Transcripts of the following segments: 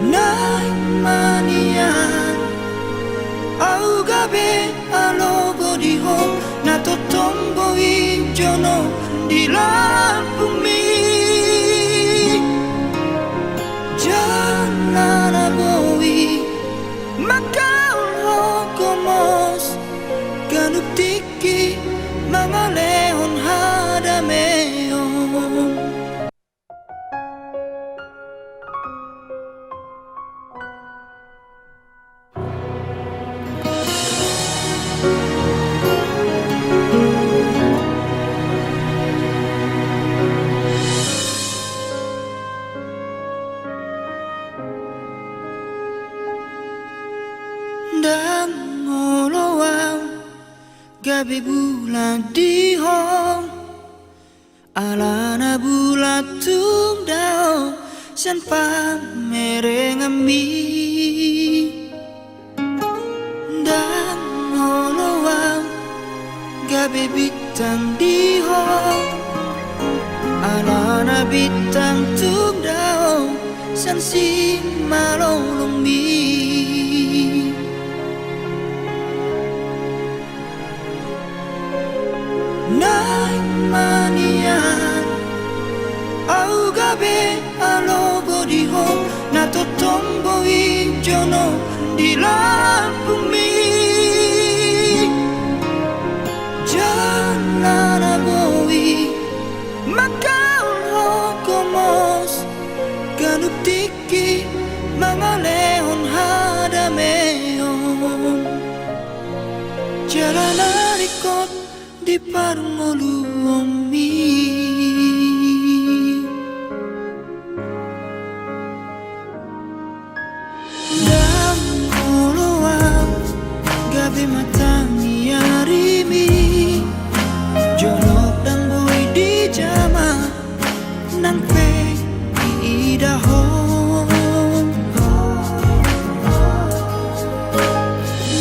Nay manian au gabe alogo di ho na totombo i jono di la bumi janana boi makau komos ganup tiki mangalehon hadameon. Dan ngolowang gabi bulan di hong alana bulat tung dao san pamerengami dan ngolowang gabi bintang di hong alana bintang tung dao san si malolong mi. Nay manian au gabe alogo di ho na totombo i jono di la bumi janana boi makau komos ganup tiki mangalehon hadameon jalana rikot di parmolu omi dan oloang gabi matangi arimi jonok dan bui di jama nan pe idahon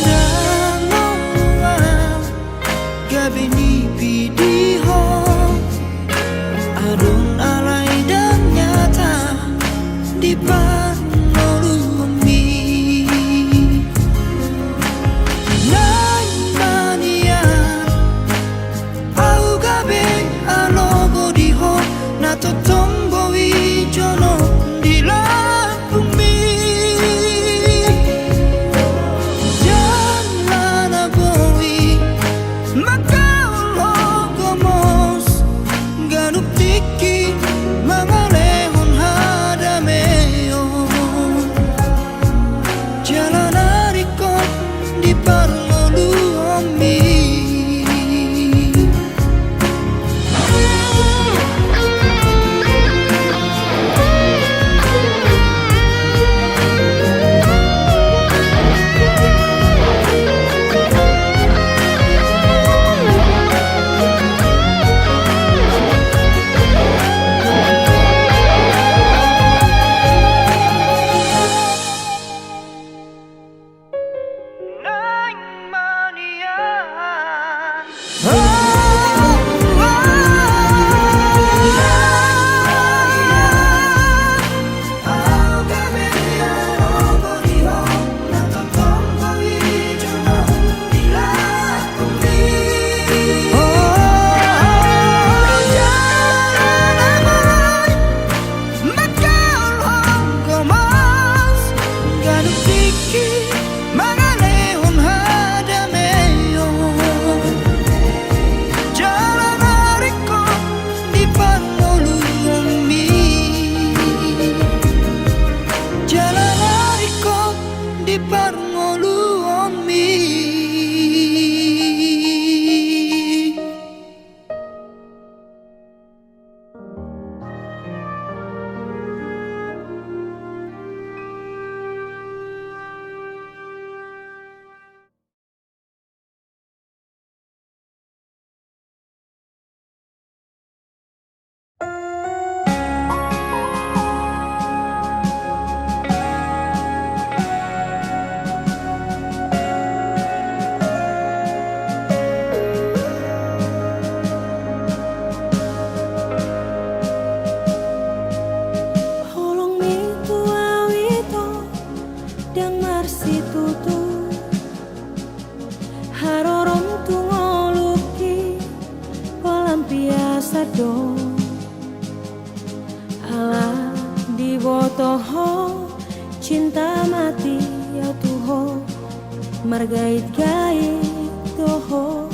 dan oloang gabi nipi di hong adon alai dan nyata di panolumi nay manian au gabe alogo di hong na totombo i jono di la bumi janana boi makau komos ganup tiki mangalehon hadameon. toho cinta mati ya tuho margait-gait toho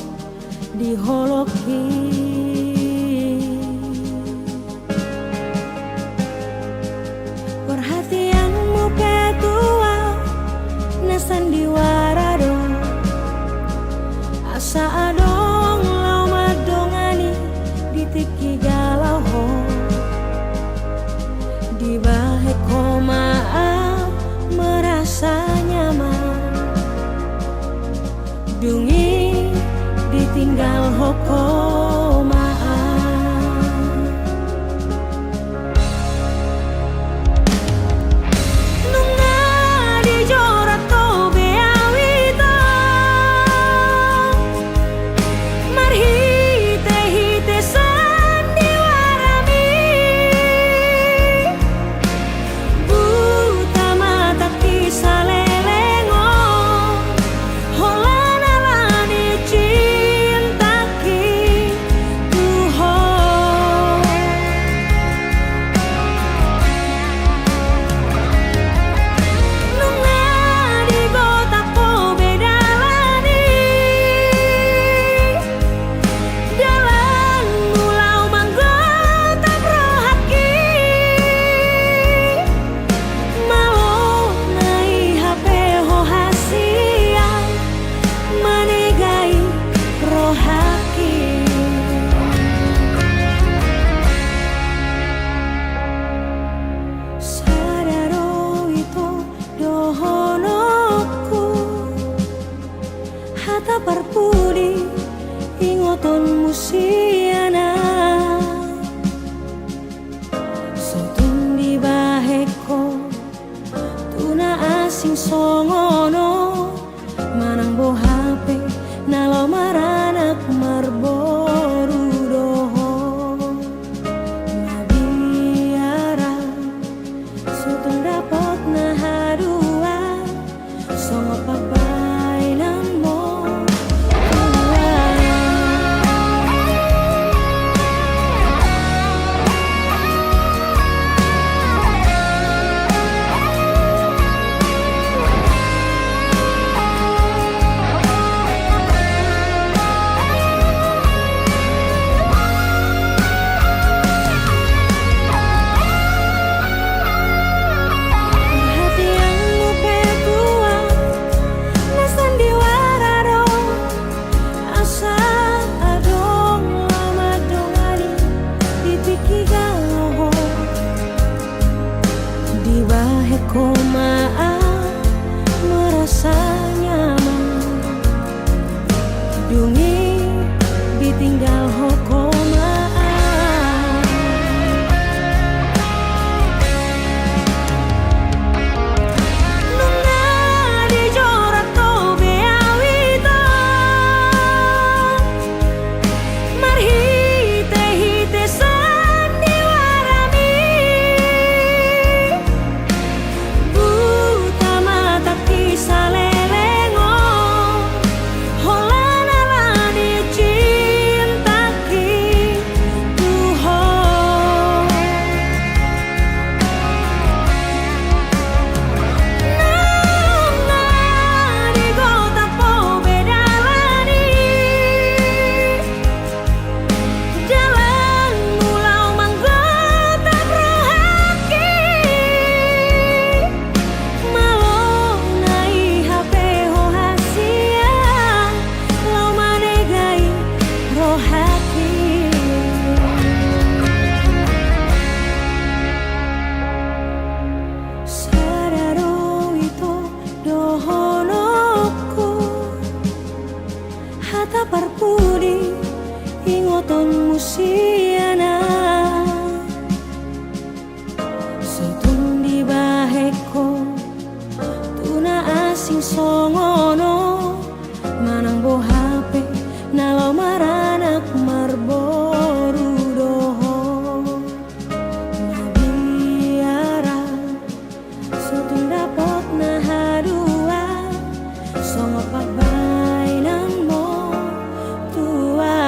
diholoki perhatianmu ketua nasan diwarado asa adong lau madongani ditiki galau ho di bahe komaaf merasa nyaman dungi ditinggal hokomaan nunga dijorat to beawita marhite hite sandiwarami buta mata kisah lelengo holana lani cintaki tuho nunga di gota ko bedalani dalam mulau manggota prohaki mau nai hape ho hasiang manegai rohaki sadaro itu dohonoku hata parpudi ingoton musiana sotun di baheko tuna asing songono manang bo hape nalo maranak marboru doho nabiara sotun dapat nahadua songo pabainan mo perhatianmu ketua nasan diwarado asa adong lama dongani ditiki galau di bahe komaaf merasa nyaman dungi ditinggal hokomaan nunga dijorat to beawita marhite hite sandiwarami buta mata kisah lelengo holana lani cintaki tuho nunga di gota po bedalani dalam mulau manggota prohaki malo nai hape ho hasiang lau manegai rohaki sadaro itu dohonoku hata parpudi ingoton musiana sotun di baheko tuna asing songono manang bo hape nalo maranak marboru doho nabiara sotun dapat nahadua songo pabainan mo tua.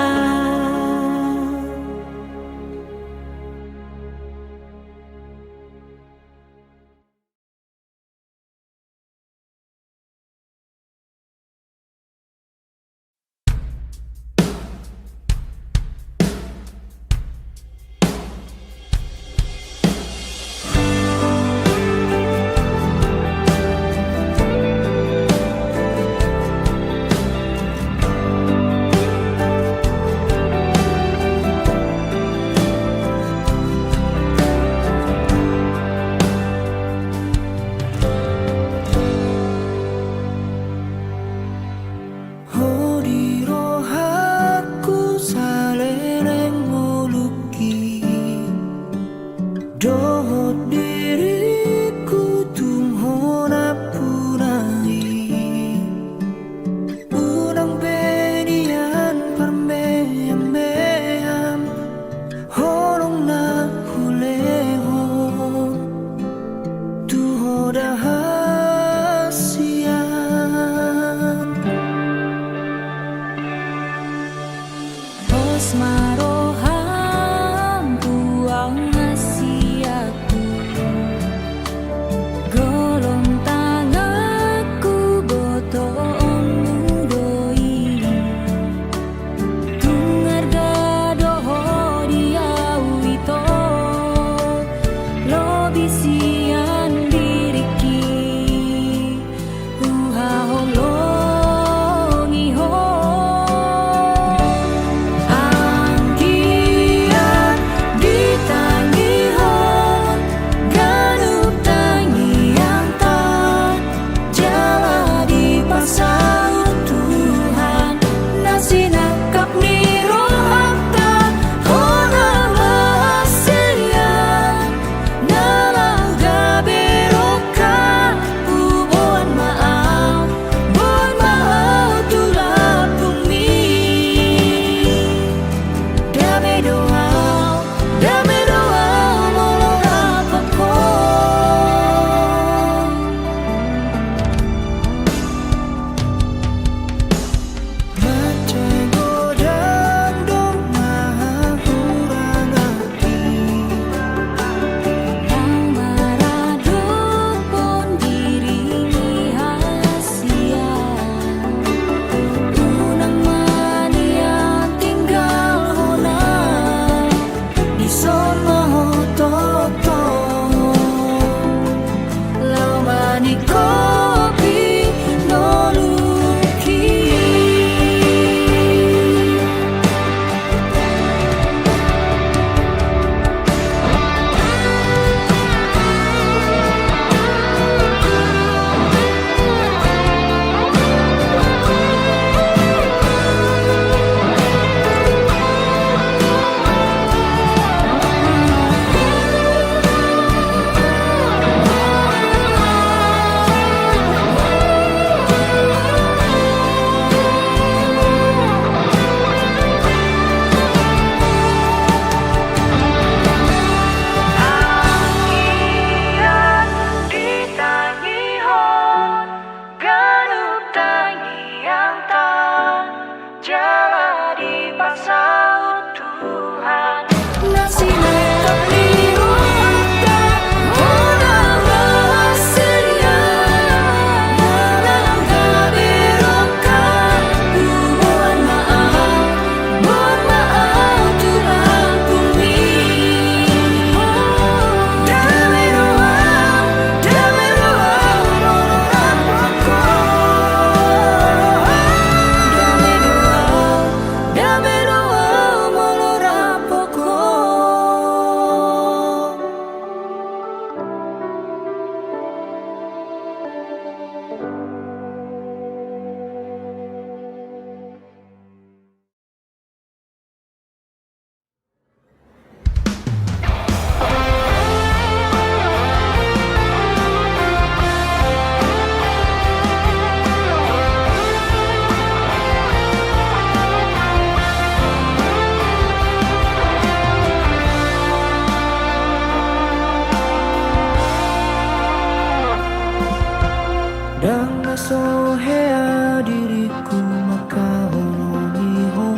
sohea diriku maka holongiho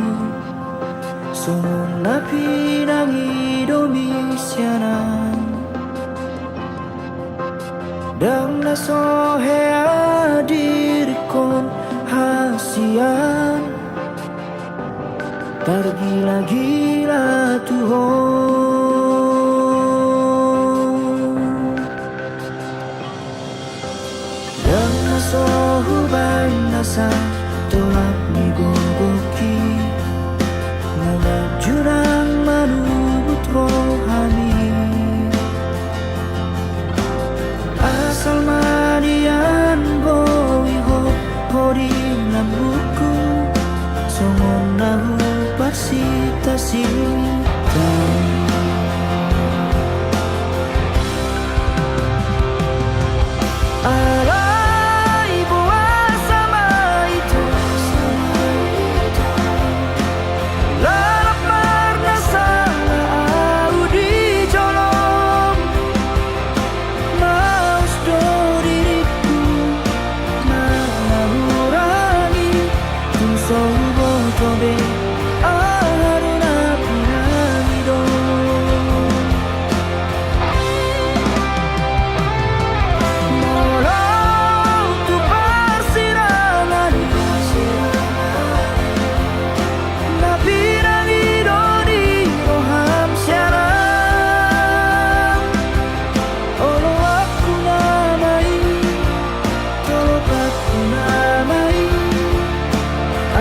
Songon napi nangi domisianan Dan na sohea dirikon hasian Tergila-gila tuhon Dan na sohubay nasa tolak ni gogoki Menuju nang manubut rohani Asal manian boiho hori lambuku Songon nahu parsita-sita Alay buah sama itu Lalap marna salah audi jolong Maus do diriku Mengurangi Tung sobo tobe Aruna piramido Molau tu persirangan Na piramido di roham siaran Olo aku namai Tolopat ku namai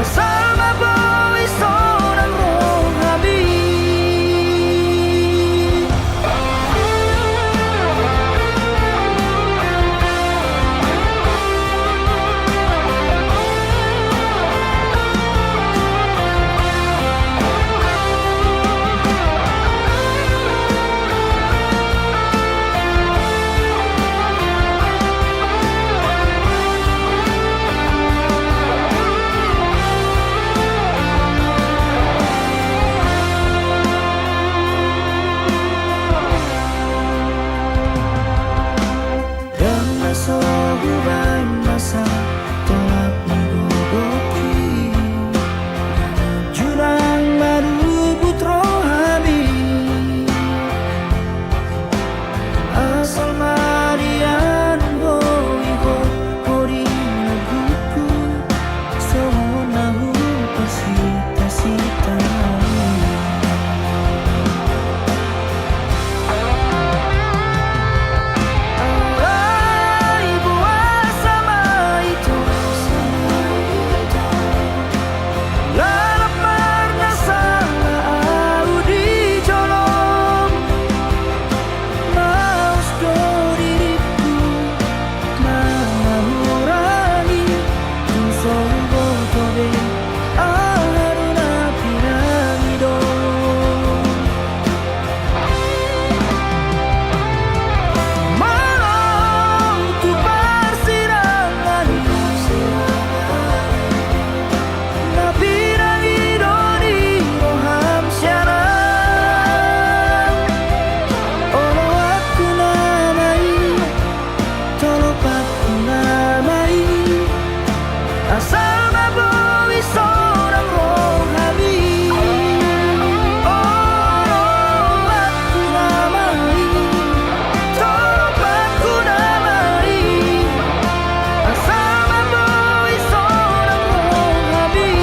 Asal mabawi seorang rohani Dan nasohubay masa tolak nigogoki Jurang marubut rohani Asal marian boiho hori naguku Songon nahu pasita-sita Alay buah sama itu Lalap marna salah audi jolong Maus do diriku mengurangi Tung sobo tobe Aruna piramido Malau tu persirangan Na piramido di roham siaran Olo aku namai Tolopat ku namai Asal mabawi seorang rohani Olo aku namai Tolopat ku namai Asal mabawi seorang rohani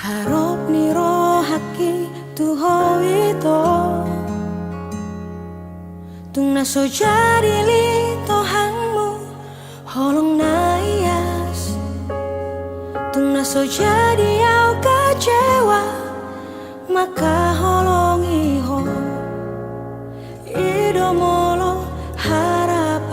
Harap ni rohaki tuho ito Tung naso jadi li tohangmu Holong na ias Tung naso jadi au kecewa Maka holong iho Ido molo harap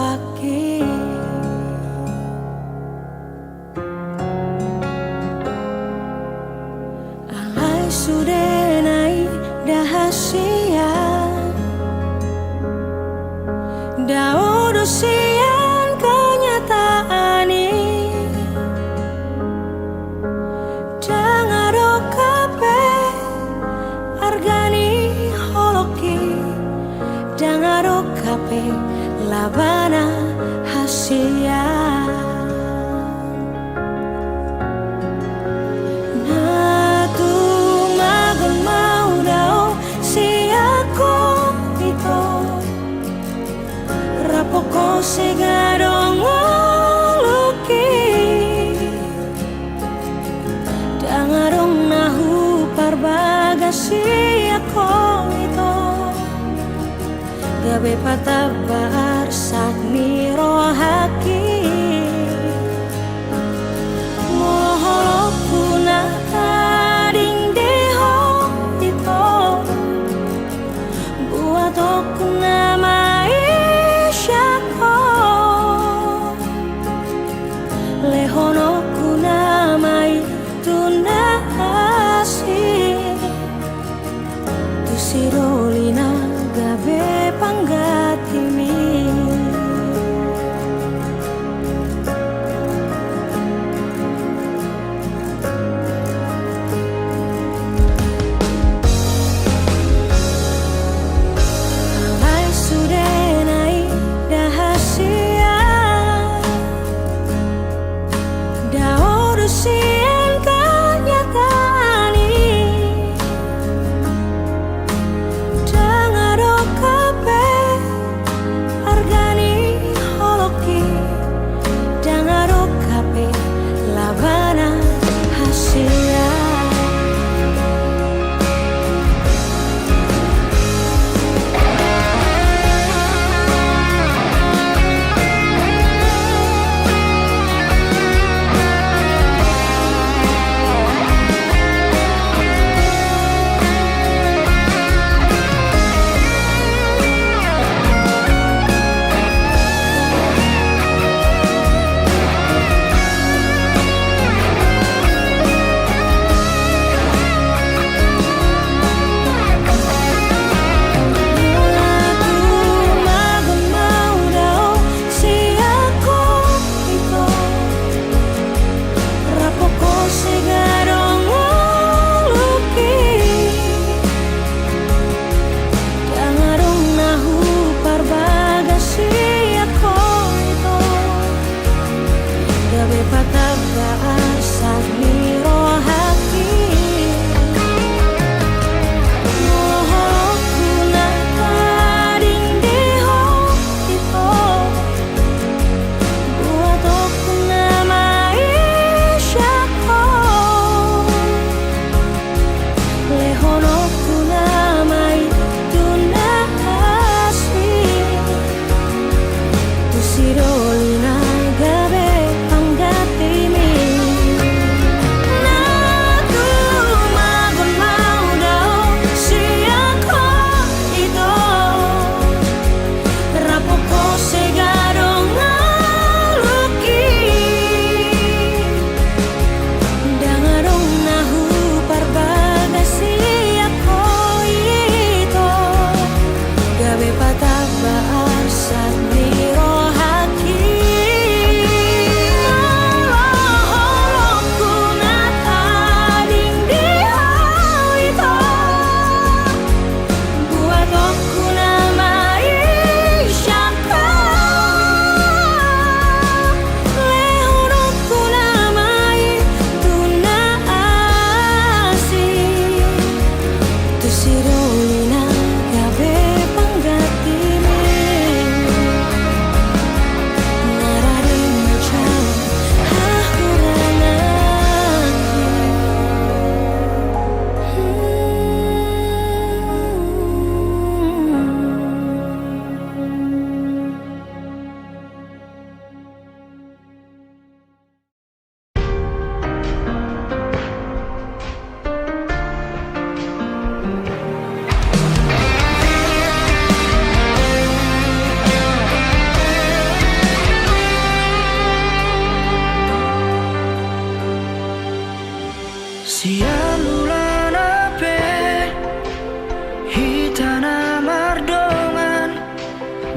sian kenyataan Dangaro kape argani holoki Dangaro kape labana hasia Natu magon mau dao siako ito Rapoko segadong luki Dangarong nahu parbagasi ako ito Gabe patabar sakmi rohaki Moholoku na tading deho ito Buat aku na maisyaku Lehonoku na mai tunasi Tusirolina gabe panggatimi Alay sudenai dahasia Daodo sian kanyatani Dangaro kape argani holoki Dangaro kape labana hasia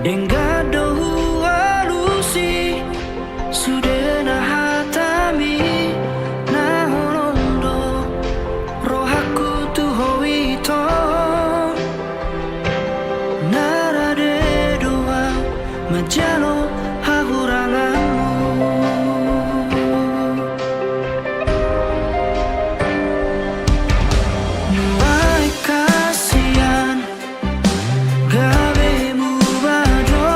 Dengado majalo hahuranganmu. Nuai kasihan gabemu bado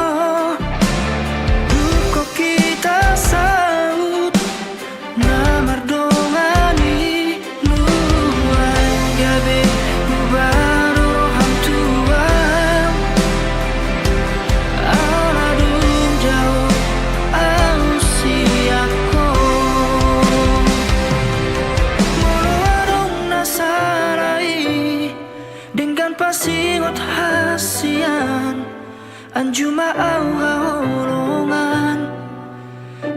duko kita saut namar dongani. Nuai gabemu bado hamtuan aladum jauh ausiako moloadong nasarai dengan pasingot hasian anjuma au haholongan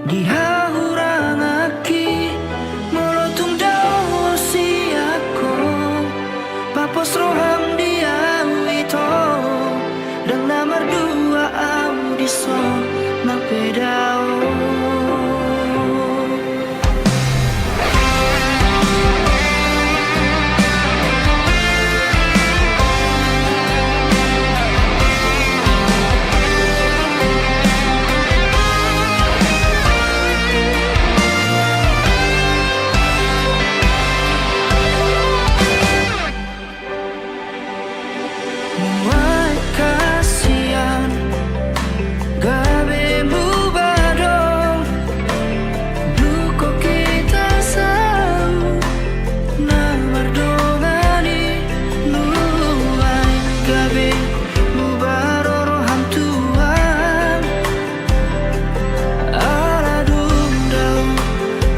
dihahurangaki molotung dao siako papos roham diam ito dan nomor dua audison nang pedao. Nuai kasihan gabemu bado duko kita sau namar dongani. Nuai gabemu bado roham tuan aladum dau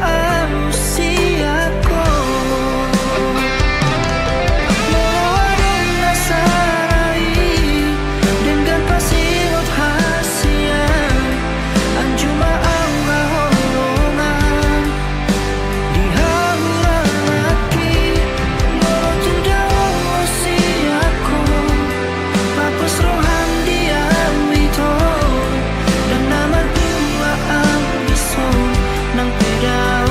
ausiako moloadong nasarai dengan pasingot hasian anjuma au haholongan dihahurangaki molotung dao siako papos roham diam ito dan nomor dua audison nang pedao.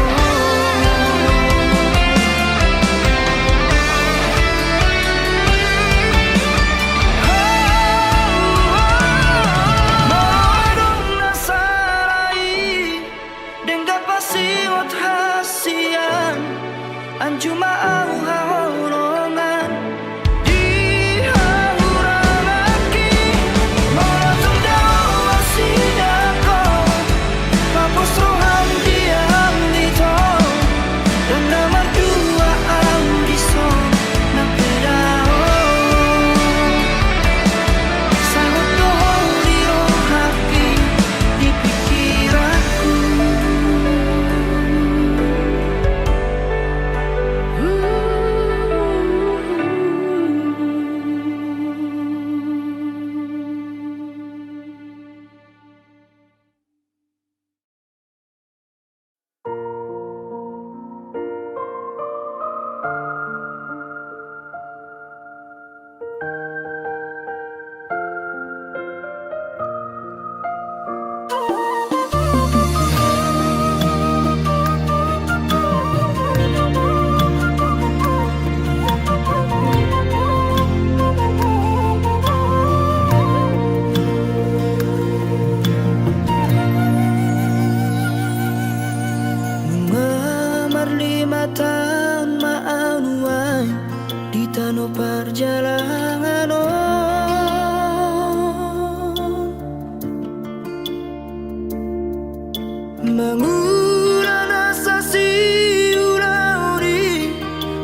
Moloadong nasarai dengan pasingot hasian anjuma au haholongan dihahurangaki molotung dao siako papos roham diam ito dan nomor dua audison nang pedao. Sangat dohong di rohaki di pikiranku. Mengamar 5 tahun maanuan di tanah perjalanan mengulang asasi ulauri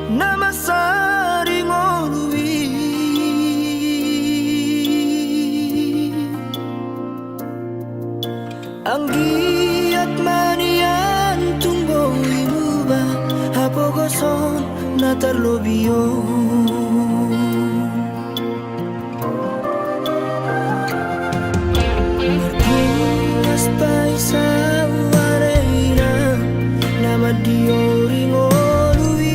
nama saring olui anggiat manian tunggu imuba hapogoson natar lobio martingas paisa wareina nama diori ngolui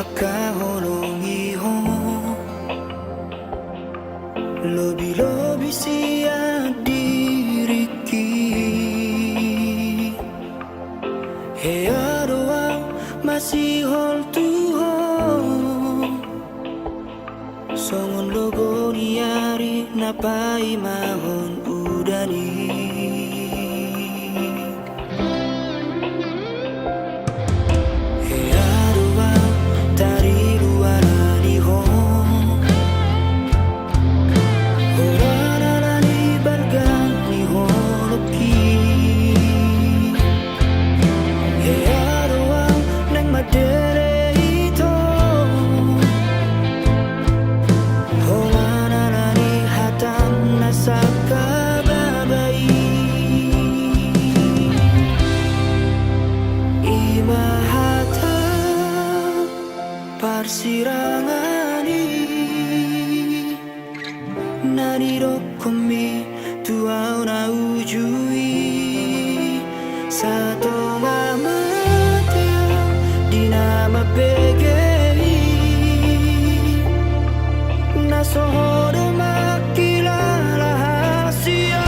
makahulungi ho lobi-lobi siya diriki he adoa masihol tuho songon logo niari napai mahon udani Parsirangani Naniro komi tuau na ujui Sato ngamatia dinama pegei Nasohodo makilala hasia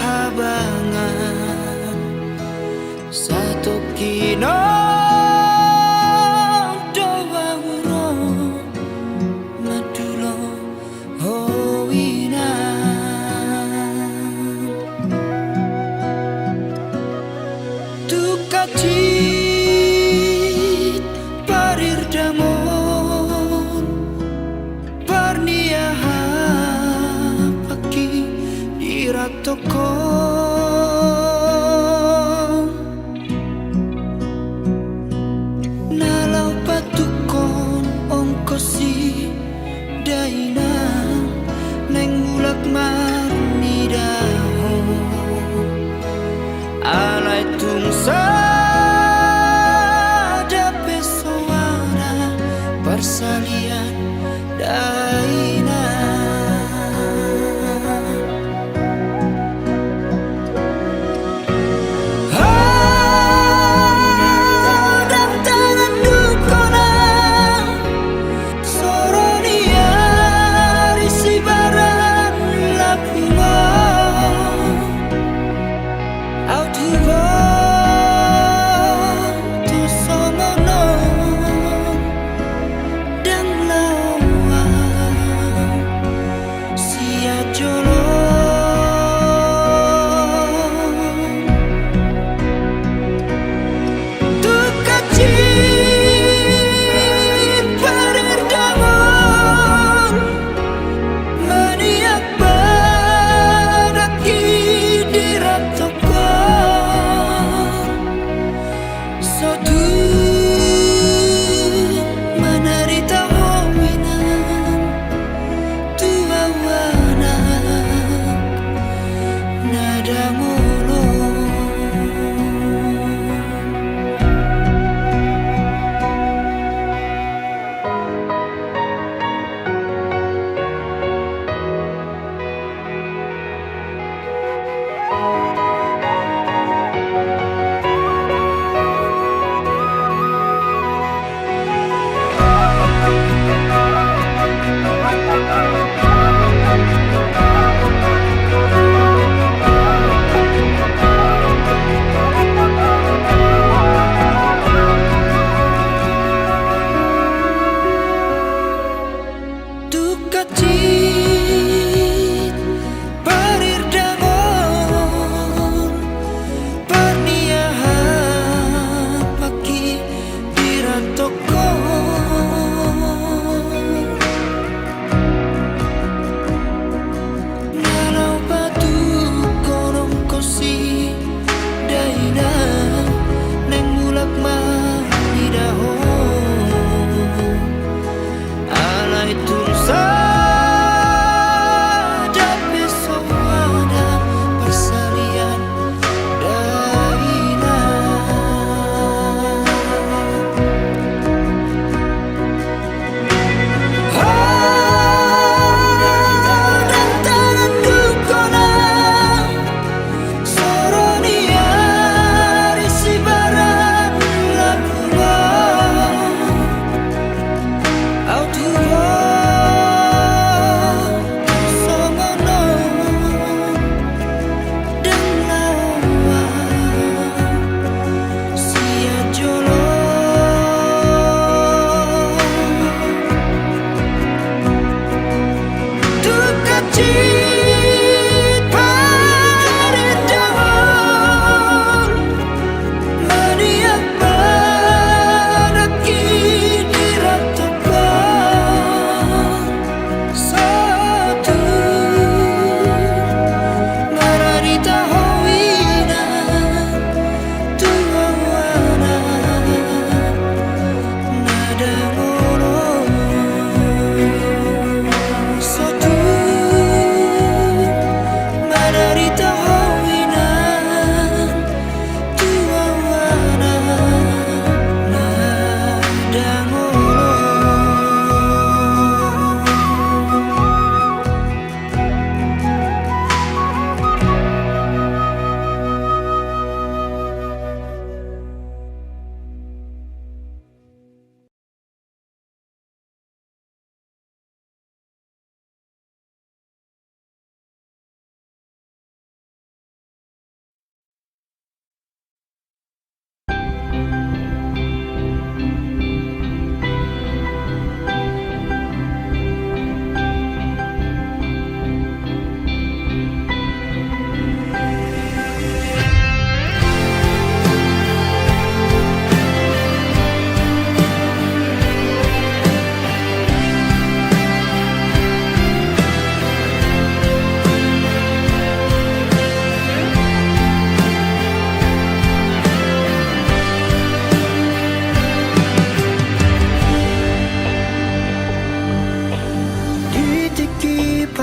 habangan satu kino doa urung madulo howinan tukacit parir damon parniaha pagi diratoko nalau patukon ongkosi daina neng mulak marni daho alai tungsa dape soara persalian daina tukacit parir damon parniaha pagi diratoko nalau batu korong kosi daina neng mulak mani daho alai tungsa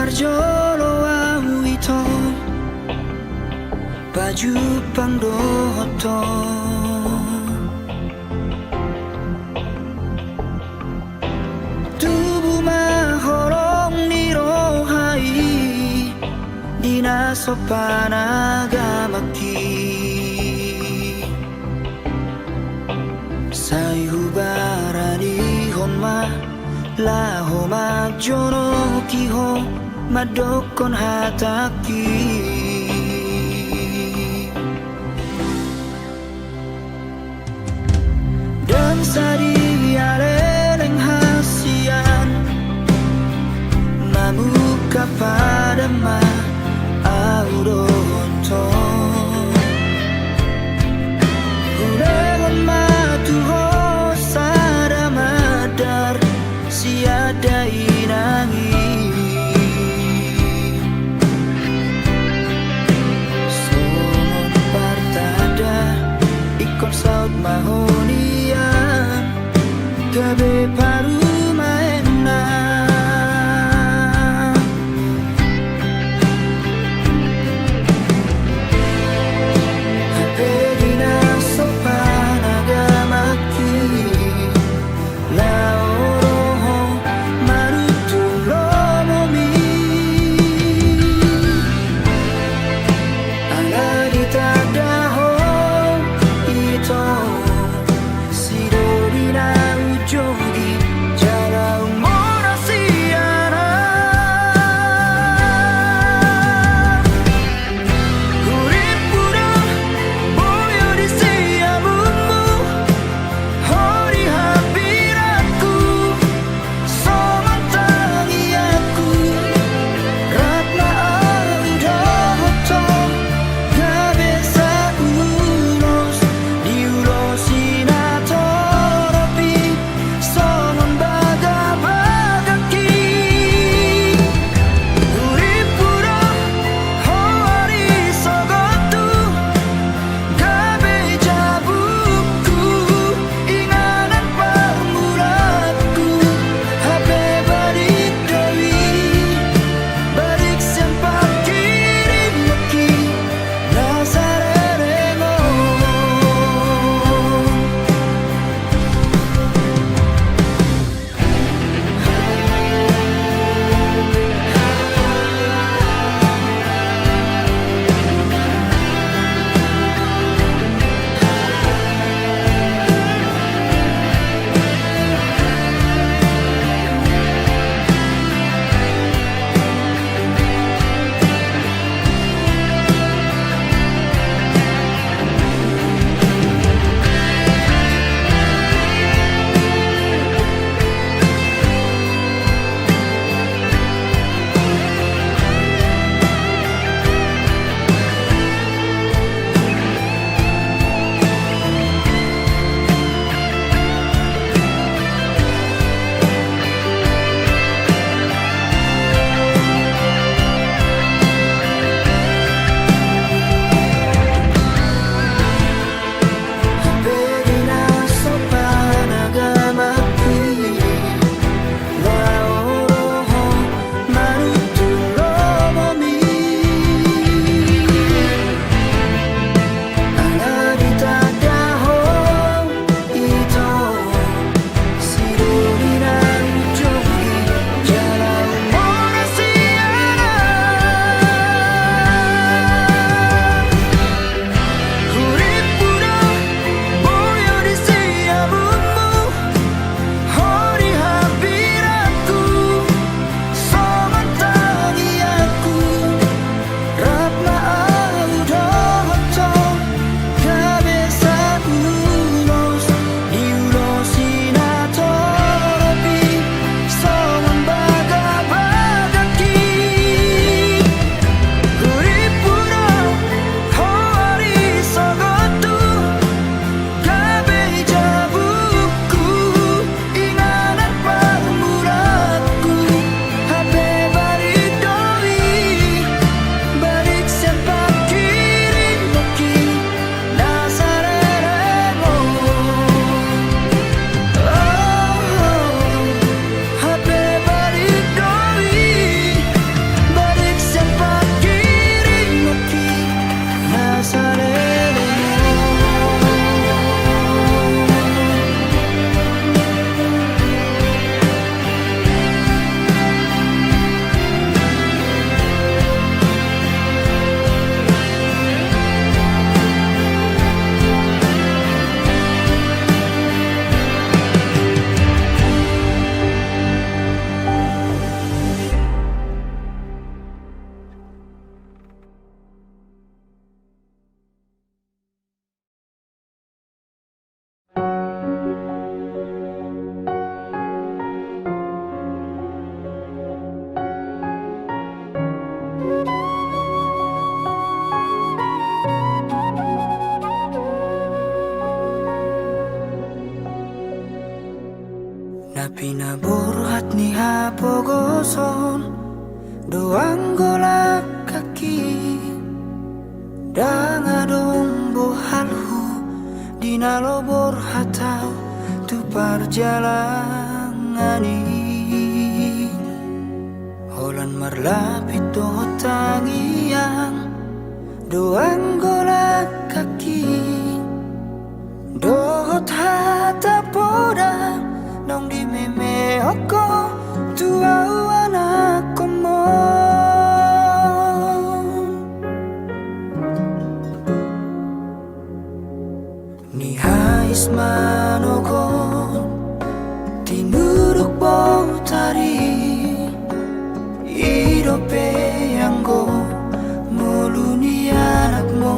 Parjolo au ito baju pangdoto tubuh mahorong nirohai dina sopanagamaki sai hubarani honma laho majono kiho madokon hataki dan sadi aleleng hasian mamuka pada ma audoto uregon matuho sada madar siada inangi somon partada ikon saut mahonia gabe paru maena doang golak kaki dangadong bohalhu dina lobor hatau tu perjalangani holan marlapit dohot tangiang doang golak kaki dohot hata poda nong di meme oko tuau anak komo ni hais manogon tinuruk bau tari idope anggo muluni anakmu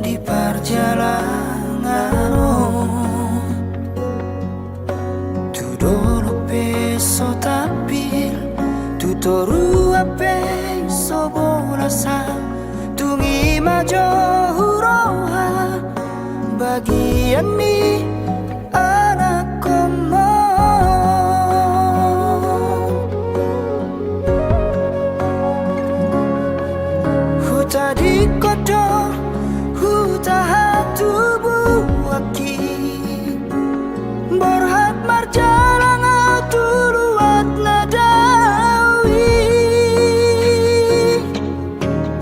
di perjalanan tu dolo peso tapil tu toru ape sobolasa tungi majo huroha bagian mi anak komo huta di kodo huta hatu buaki borhat marjalang tuluat nadawi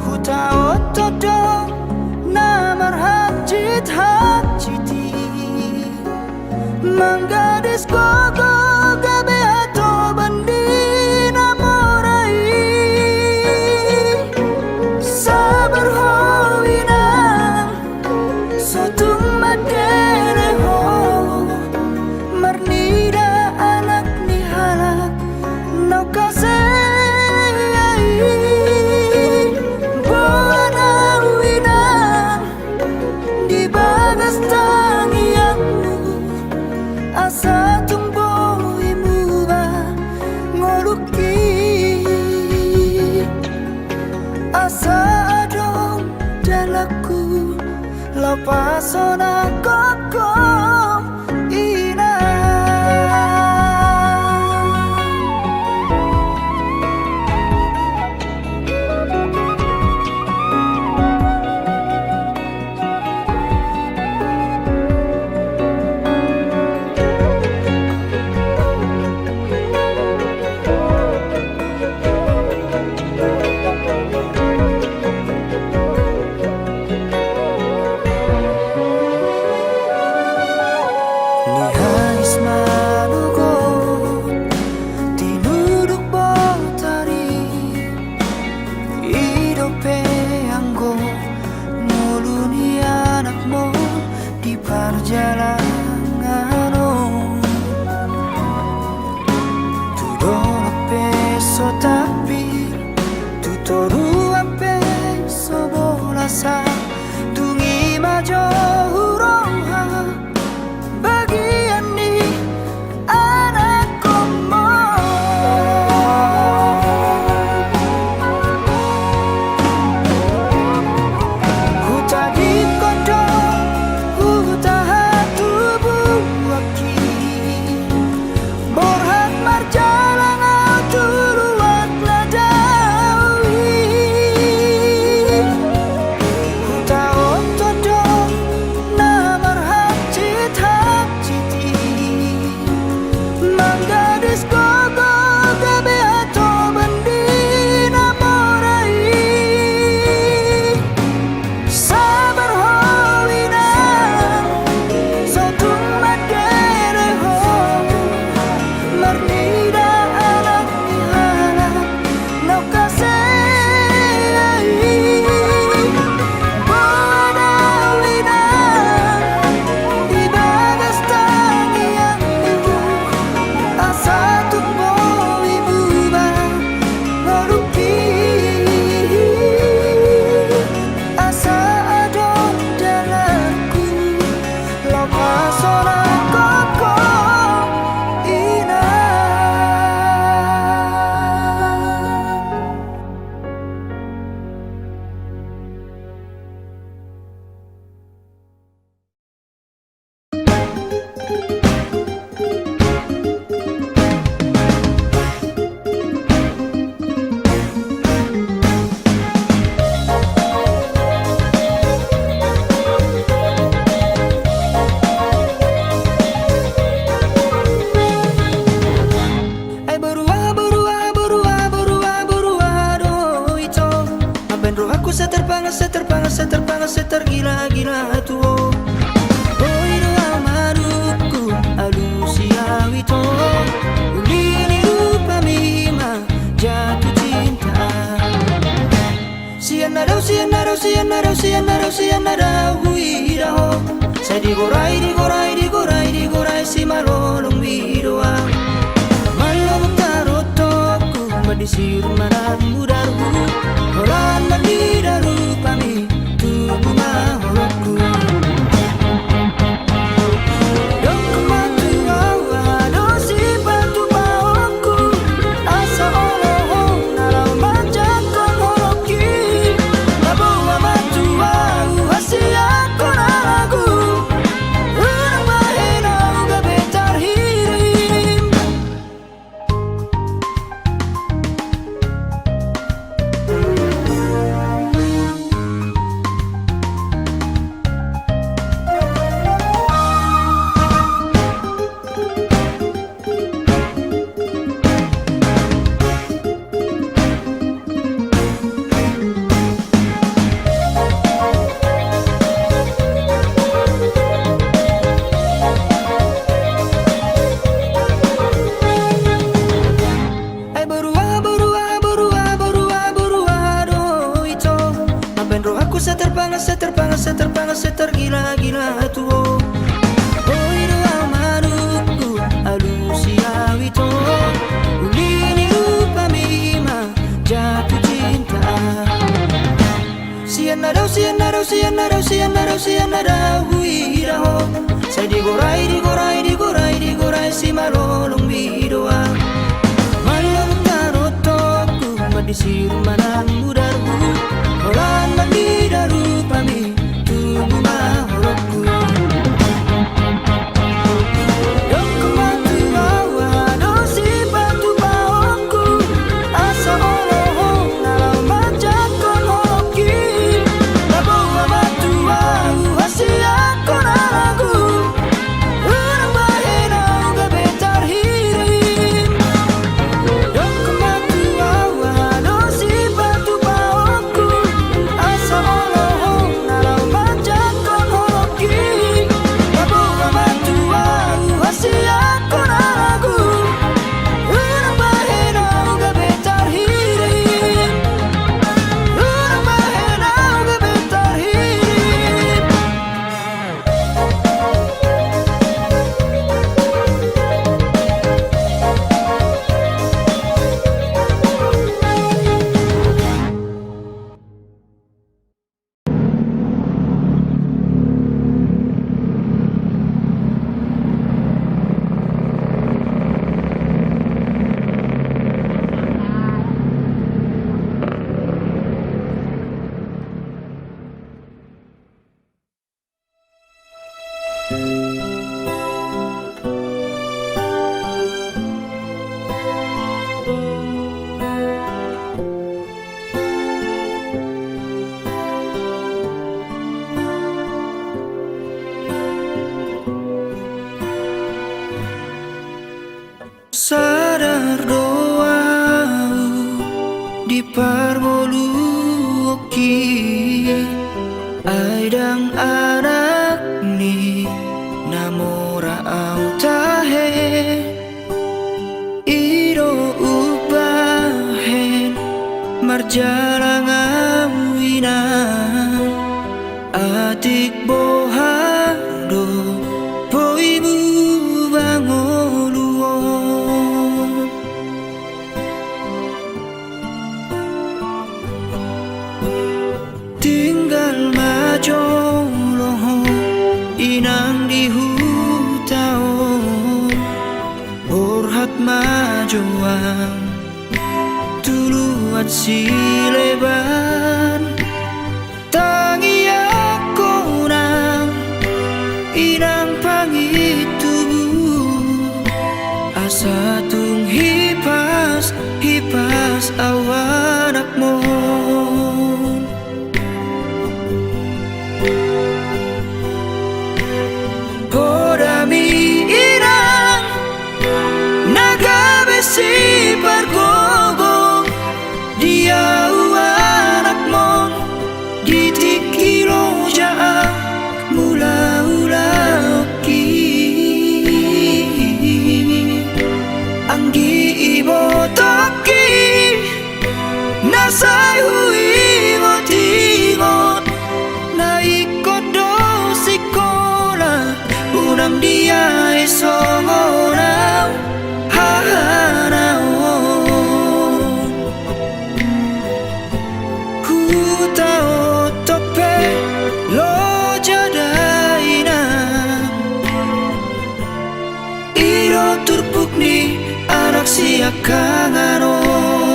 huta otodo namar hajit hajiti manggadis gogo gabe ato bandina morai sabar hoina sotung madere ho marnida anak ni halak nau kasai buana wina di bagas tangianmu asa tumbuh imuba ngoluki asa adong dalaku lapasona koko ina ni hais manugo tinuduk botari idope anggo muluni anakmu di perjalanan tu dono peso tapi tu toru ampe sobolasa tungi majo huroha bagian ni anak komo huta di kodo huta hatu buaki borhat marjalang tuluat nadawi setergila-gila tuo. Oi doa maduku alusia wito, ulini lupa mima jatuh cinta. Sianarau huidaho. Saya digorai si malolong bidoa. Malolong tarotoku badisiru manan mudaru. Orang mandidaru pami tubuh maholoku. Setergila-gila tuo. Oi doa maduku alusia wito, ulini lupa mima jatuh cinta. Sianarau huidaho. Saya digorai si malolong bidoa. Malolong tarotoku badisiru manan mudaru. Orang mandidaru pami tubuh maholoku. Sadar doau di parmoluoki aidang anak ni namora au tahe iro ubahen marjalang awina atik bohado boibu bangoluo. Tinggal majoloho inang di hutao orhat majoang tuluat sileban tangi ako nang inang pangitubu asa tung hipas awanak mo. Podami inang nagabesi pargogong dia uan Nasay hui ngot na ikot do sikola unang dia isongorang hahanaon ku tao tope lo jadaina iro turpuk ni anak siakanganon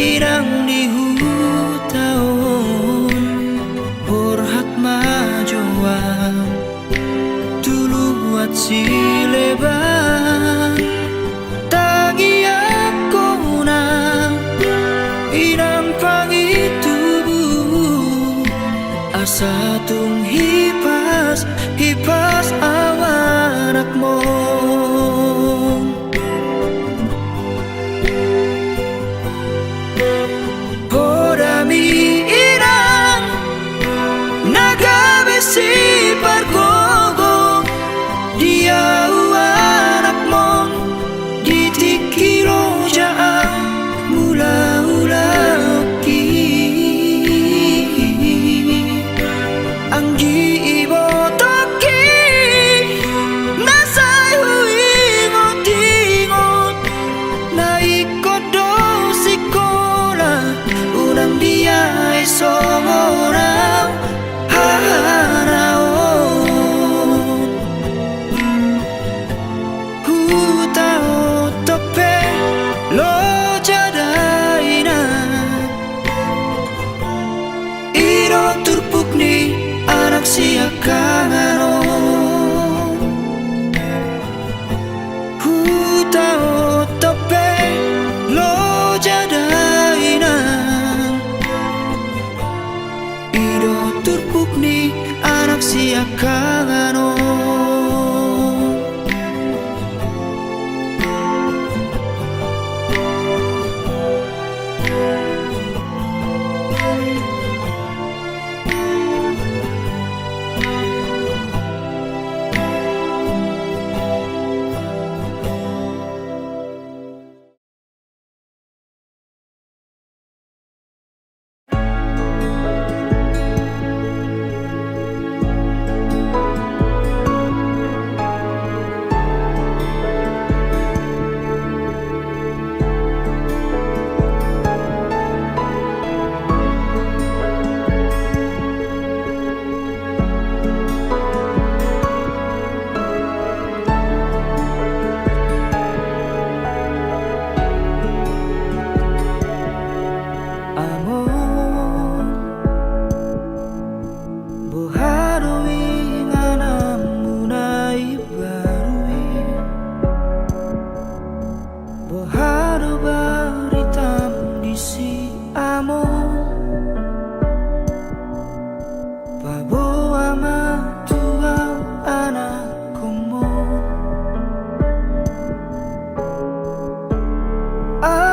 irang di hutaon borhat majoan tuluat sileban tangi aku na irang pangitubu asa tung hipas awanak mo si pargogo dia anak mon ditikiro jaan mula-ulaki anggi ibo toki nasay hui ngot na ikot do sikola unang dia isongorang siakanganon ku tao tope lo jadaina ido turpuk ni anak siakanganon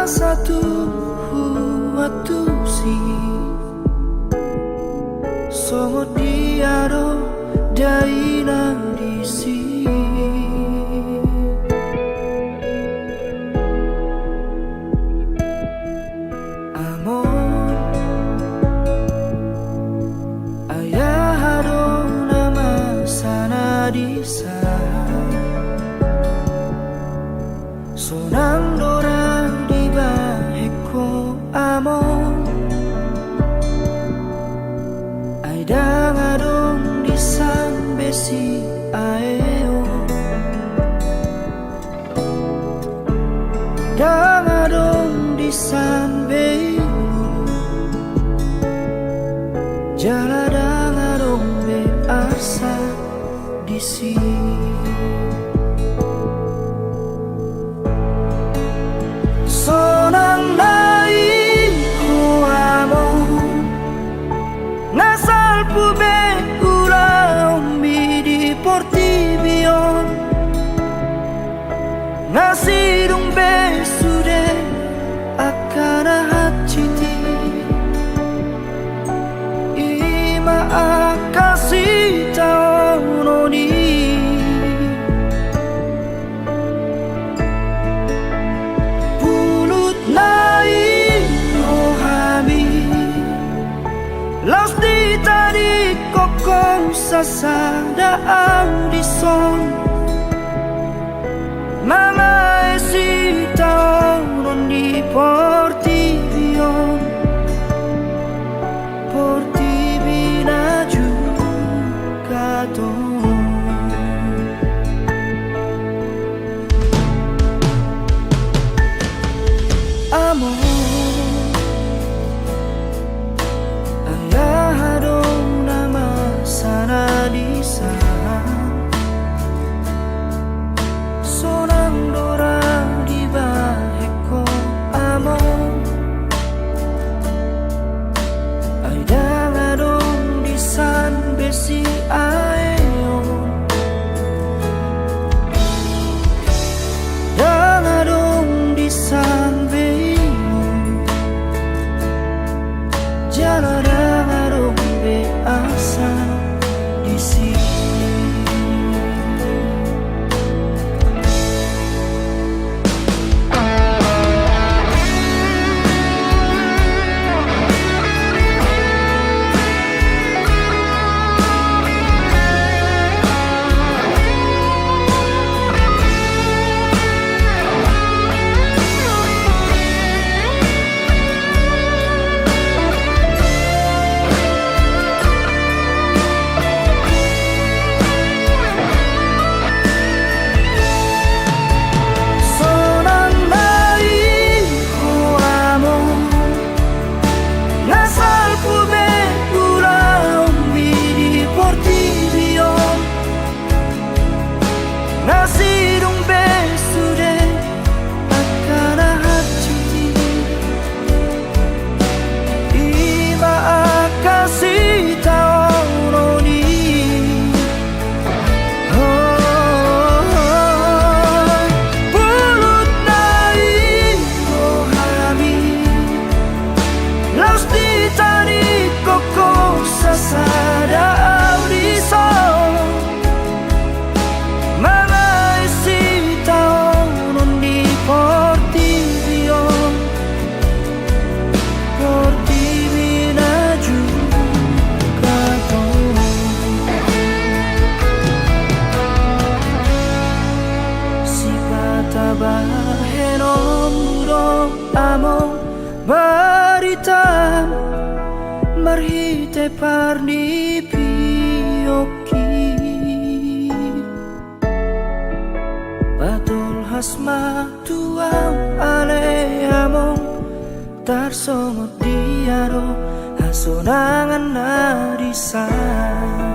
satu huatu si songo diaro daina disi amor ayah hado nama sana disa sonang dorang di baheko amor ay dangadong di sambesi aeo dangadong di sanbeu jala dangadong be asa di sini sonang nai ho amor di kokong sasada audison Mama esita non di porti vion Porti bina giugato Amor si aeon Dangadong di San Beyon Jala dangadong beasa di sini Baritan marhite parni pioki Batul hasma tuang ale among tarsongot diaro hasonangan narisan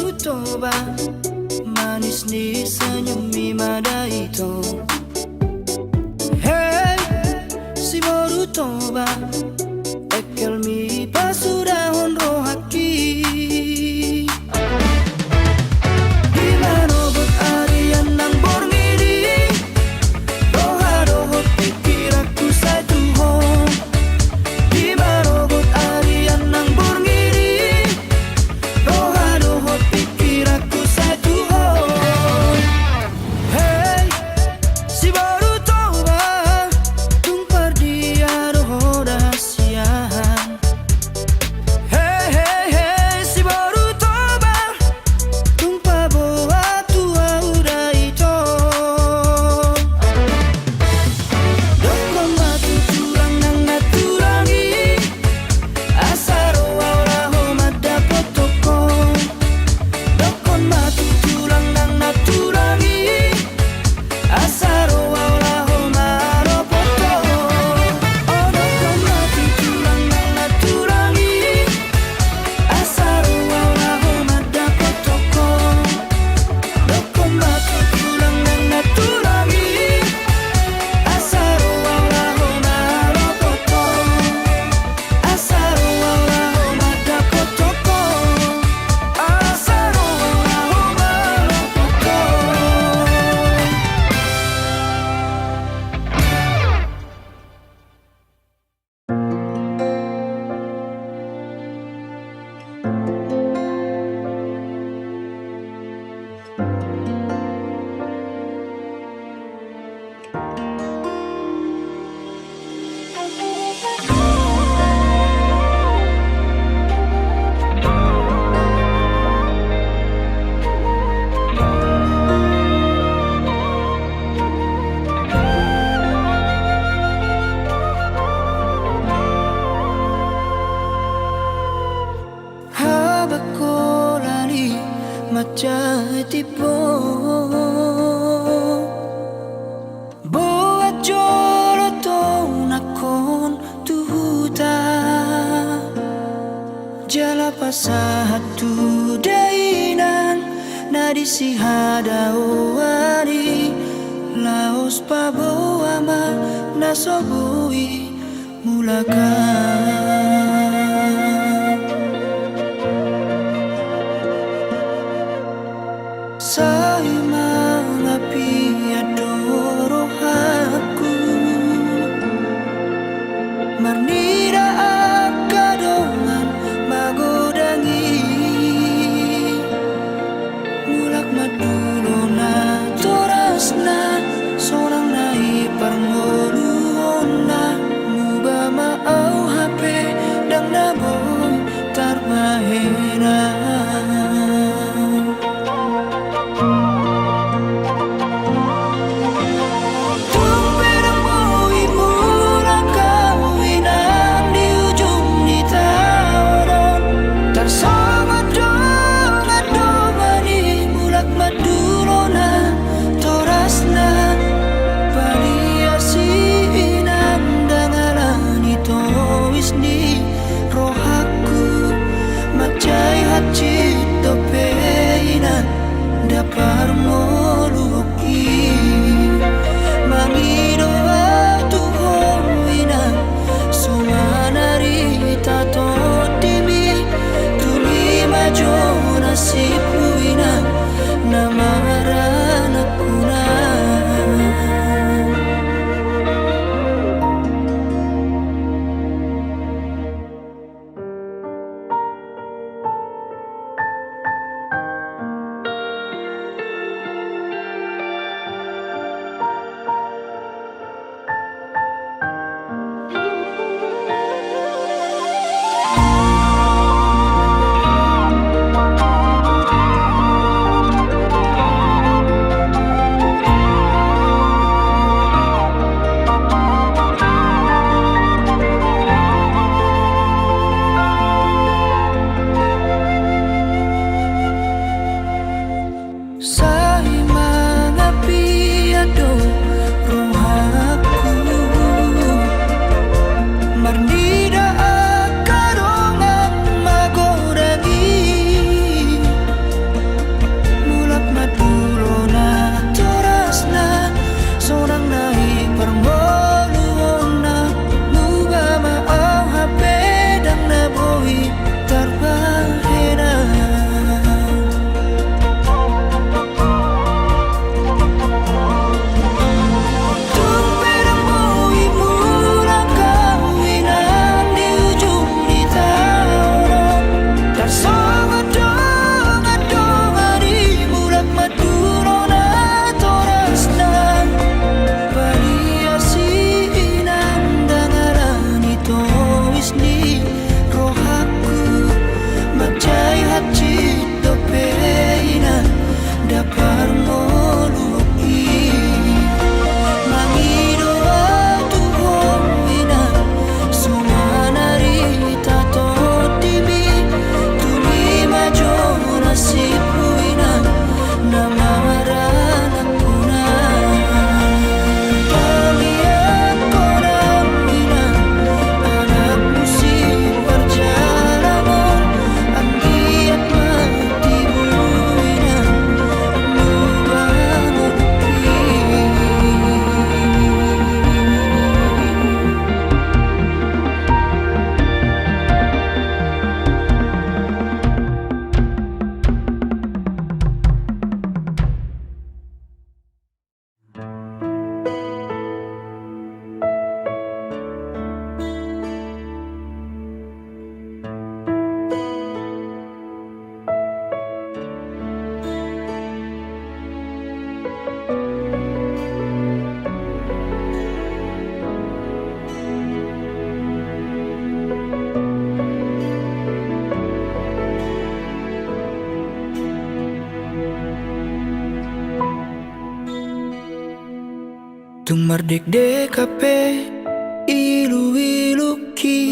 baru toba manis ni senyum mi mada itu. Hey, si baru toba ekel mi pasudah honro haki. Gimana buat arian nang borngiri roha rohot pikir aku satu hong. Gimana buat arian nang borngiri roha rohot pikir aku satu hong. Hey, si baru toba tumpar dia roho rahasiaan. Hey, hey, hey, si baru toba tumpah boa tua udah itu. Dokon batu curang nang naturangi asaro auraho mada potoko. Dokon batu curang nang naturangi asaro auraho maro poto. Oh, dokon batu curang nang naturangi asaro auraho mada potoko. Dokon batu curang nang naturangi asaro auraho maro poto. Asaro auraho mada potoko. Asaro auraho maro poto. Habakolani macatipo boat jolo to nakon tuhuta jala pasatu dainan nadisi hadawari laos paboama nasobui mulakan. Saya mengapi adoro aku marnida akadongan magodangi mulak madulona torasna sorang nai parngoluona muba maau HP dang naboy tarmahena. Madu Tung mardek DKP ilu-iluki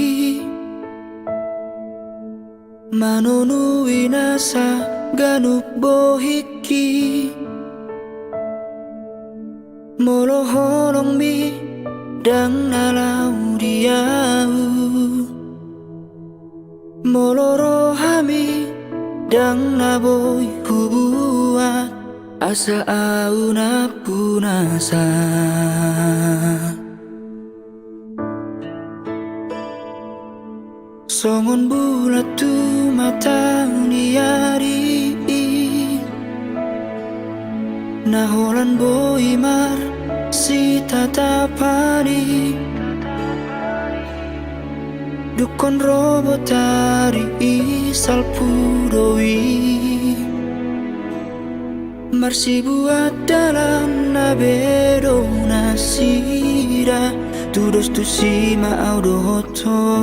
Manonu winasa ganup bohiki Molo holong mi dang nalau diau Molo rohami dang naboy hubuat asa au na punasa Songon bulat tu mata niari Naholan boy mar si tatapani Dukon robotari isal pudoi Marsi buat dalam nabedo nasira Tudos tu sima audo hoto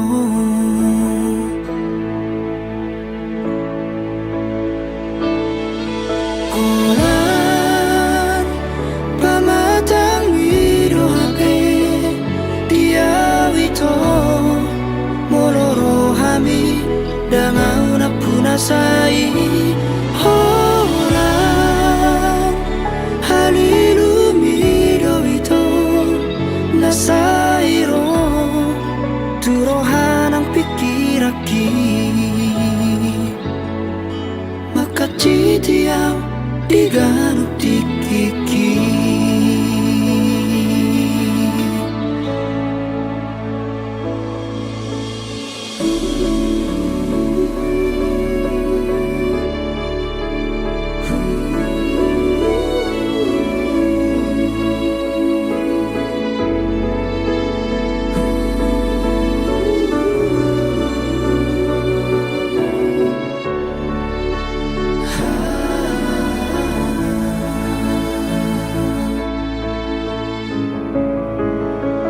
Olan pamatang wido hape dia wito Moloro hami dangau na punasai Sairo turohan ang pikiraki Makacitiaw di ganuk dikiki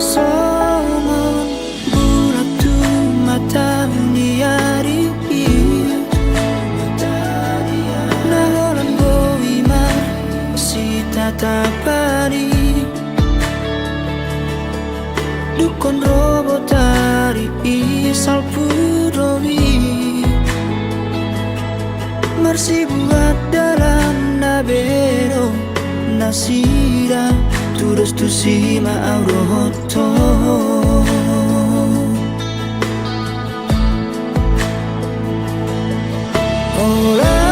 Songon bulat tu mata niari Naholan boy mar si tatapani Dukon robotari isal pudowi Marsi buat dalam nabero nasira Tudos tu sima audo hoto Ola